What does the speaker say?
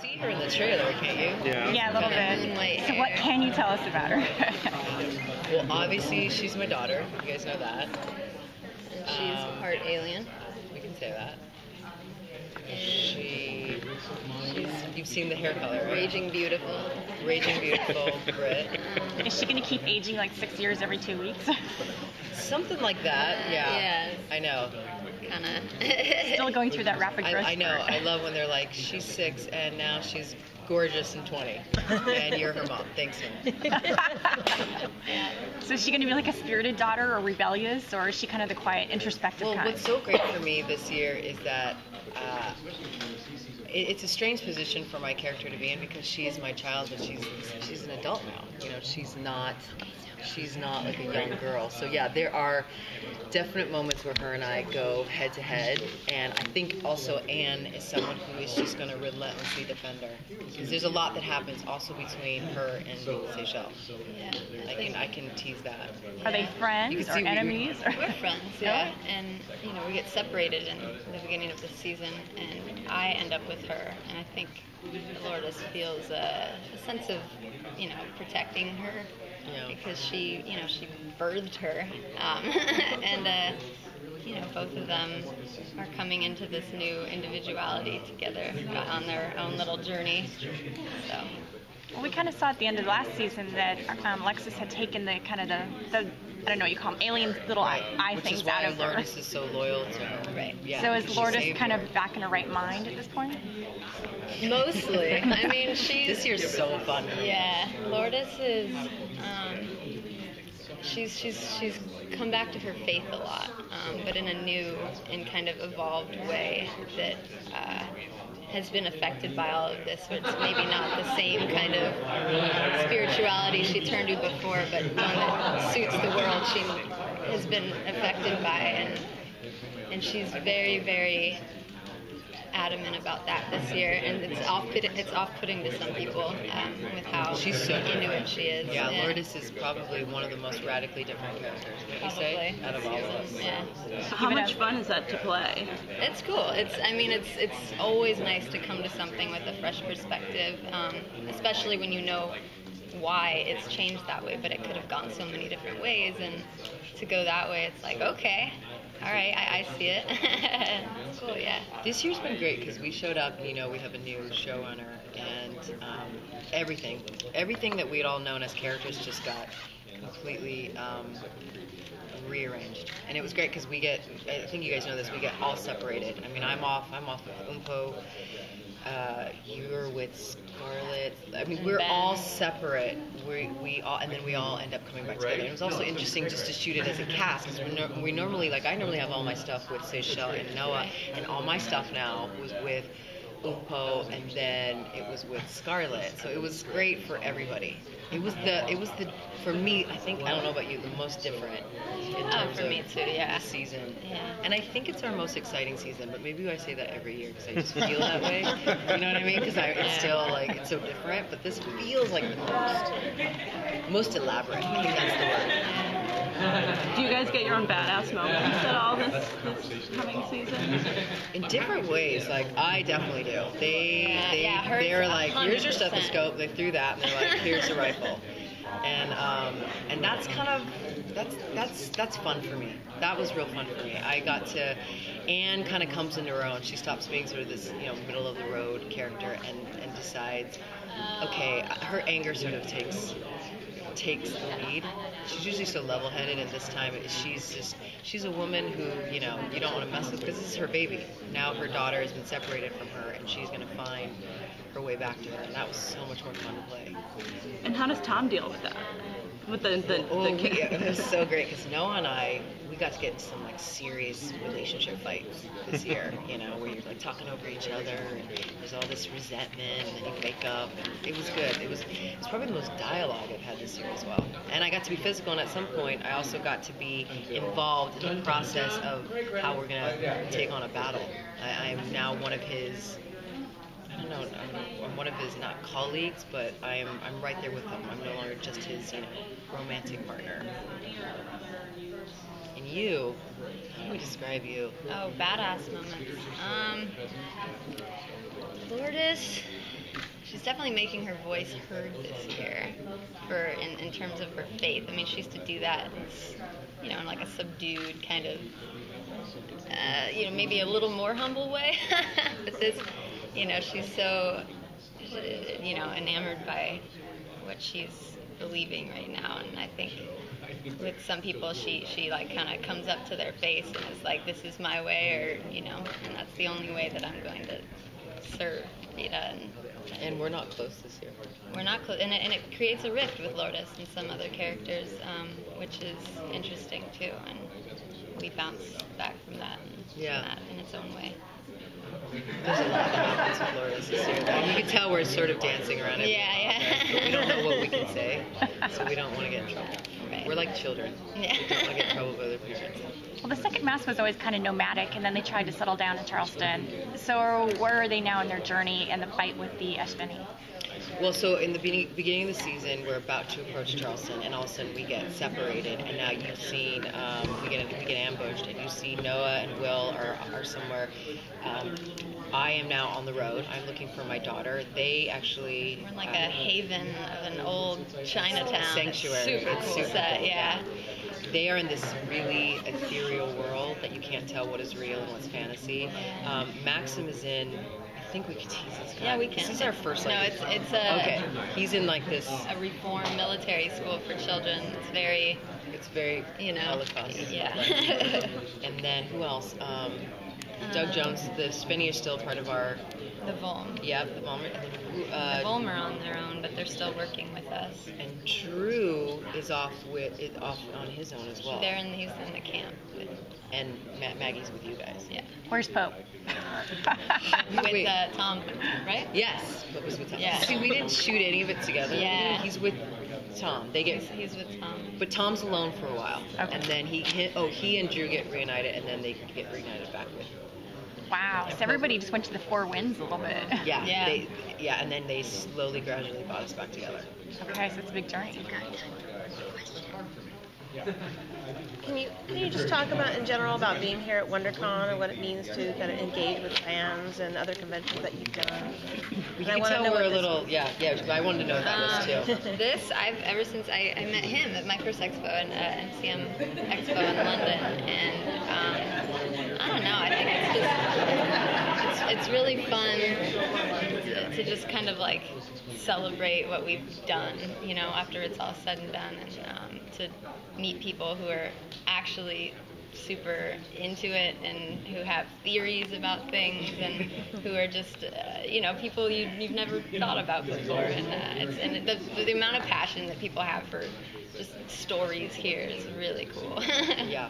see her in the trailer, can't you? Yeah. Yeah, a little bit. Moonlight So what hair. can you tell us about her? Well, obviously she's my daughter. You guys know that. And she's part alien. We can say that. She's you've seen the hair color, right? Raging beautiful. Raging beautiful Brit. Is she going to keep aging like 6 years every 2 weeks? Something like that. Yeah. Yes. I know. Kind of. Still going through that rapid growth. I know. spurt. I love when they're like, she's 6 and now she's gorgeous and 20, and you're her mom. Thanks, man. So is she going to be like a spirited daughter or rebellious, or is she kind of the quiet, introspective Well, kind? what's so great for me this year is that it's a strange position for my character to be in because she is my child, but she's an adult now. You know, she's not like a young girl. So yeah, there are definite moments where her and I go head to head, and I think also Anne is someone who is just going to relentlessly defend her because there's a lot that happens also between her and Seychelle. Yeah. I can tease that. Are they You friends can or see what enemies? Or? We're friends, yeah. And, you know, we get separated in the beginning of the season, and I end up with her. And I think Lourdes feels a sense of, you know, protecting her Yeah. because she birthed her. And, you know, both of them are coming into this new individuality together on their own little journey. So. Well, we kind of saw at the end of last season that Alexis had taken the kind of the I don't know what you call them, alien little eye Which things is why out of her. Lourdes is so loyal to her. Right. Yeah, So is she Lourdes saved kind her. of back in her right mind at this point? Mostly. I mean, This year's so fun. Yeah, Lourdes is. She's come back to her faith a lot, but in a new and kind of evolved way that has been affected by all of this. So it's maybe not the same kind of spirituality she turned to before, but one that suits the world she has been affected by, and she's very, very adamant about that this year, and it's off-putting to some people with how She's so into different. it she is. Yeah, Lourdes is probably one of the most radically different characters, wouldn't you say? Probably. Out of all of us. Yeah. How much fun is that to play? It's cool. It's always nice to come to something with a fresh perspective, especially when you know why it's changed that way, but it could have gone so many different ways, and to go that way, it's like, okay, all right, I see it. It's cool, yeah. This year's been great because we showed up, you know, we have a new showrunner, and everything that we'd all known as characters just got completely rearranged, and it was great because I think you guys know this, we get all separated. I mean, I'm off with Umpo, you're with Scarlett. I mean, we're all separate. We all, and then we all end up coming back together. And it was also interesting just to shoot it as a cast because we normally, like, I normally have all my stuff with Seychelle and Noah, and all my stuff now was with Umpo, and then it was with Scarlett. So it was great for everybody. It was the for me, I think, I don't know about you, the most different in terms For of me too, yeah. this season. Yeah. And I think it's our most exciting season, but maybe I say that every year because I just feel that way. You know what I mean? Because it's still like, it's so different, but this feels like the most elaborate. I think that's the word. Do you guys get your own badass moments at all this coming season? In different ways, like I definitely do. hers They're like, here's your 100%. stethoscope. They threw that, and they're like, here's the rifle, and that's kind of that's fun for me. That was real fun for me. I got to. Anne kind of comes into her own. She stops being sort of this, you know, middle of the road character and decides, okay, her anger sort of takes the lead. She's usually so level-headed, and this time she's a woman who, you know, you don't want to mess with because this is her baby. Now her daughter has been separated from her, and she's going to find her way back to her, and that was so much more fun to play. And how does Tom deal with that? With the It was so great because Noah and I, we got to get into some like serious relationship fights this year, you know, where you're like talking over each other and there's all this resentment and then you wake up, and it was good. It was probably the most dialogue I've had this year as well. And I got to be physical, and at some point I also got to be involved in the process of how we're going to take on a battle. I'm now one of his, I don't know, I'm one of his, not colleagues, but I'm right there with him. I'm no longer just his, you know, romantic partner. And you, how do we describe you? Oh, badass moments. Lourdes she's definitely making her voice heard this year in terms of her faith. I mean, she used to do that, in like a subdued kind of, maybe a little more humble way. But this, she's so, enamored by what she's believing right now, and I think with some people she like kind of comes up to their face and is like, this is my way, or and that's the only way that I'm going to serve Rita. And we're not close this year. We're not close, and it creates a rift with Lourdes and some other characters, which is interesting too, and we bounce back from that, in its own way. There's a lot that happens with Lourdes this year. You can tell we're sort of dancing around it. Yeah. But we don't know what we can say, so we don't want to get in trouble. Right. We're like children. Yeah. We don't want to get in trouble with other parents. Well, the second mass was always kind of nomadic, and then they tried to settle down in Charleston. So where are they now in their journey and the fight with the Ashvini? Well, so in the beginning of the season, we're about to approach Charleston, and all of a sudden we get separated, and now you've seen, we get ambushed, and you see Noah and Will are somewhere. I am now on the road. I'm looking for my daughter. They actually... We're in like a haven of an old Chinatown. Sanctuary. It's super cool set, yeah. They are in this really ethereal world that you can't tell what is real and what's fantasy. Maxim is in... I think we can tease this guy. Yeah, we can. This is our first. No, it's a. Okay, he's in like this. A reform military school for children. It's very. Holocaust. Yeah. And then who else? Doug Jones. The Spinney is still part of our. The Volm. Yeah, the Volm. The Volm are on their own, but they're still working with us. And Drew is off on his own as well. He's in the camp. And Maggie's with you guys. Yeah. Where's Pope? With Tom, right? Yes, Pope was with Tom. Yeah. See, we didn't shoot any of it together. Yeah. He's with Tom. He's with Tom. But Tom's alone for a while. Okay. And then he and Drew get reunited, and then they get reunited back with. Wow. So everybody just went to the Four Winds a little bit. Yeah. Yeah. And then they slowly, gradually brought us back together. Okay, so it's a big journey. Can you just talk about in general about being here at WonderCon and what it means to kind of engage with fans and other conventions that you've done? You can tell we're a little, yeah. I wanted to know about this too. Ever since I met him at my first expo, MCM Expo in London, and I don't know, I think it's really fun to just kind of like celebrate what we've done, after it's all said and done, and to meet people who are actually super into it and who have theories about things and who are just people you've never thought about before, and the amount of passion that people have for just stories here is really cool. Yeah.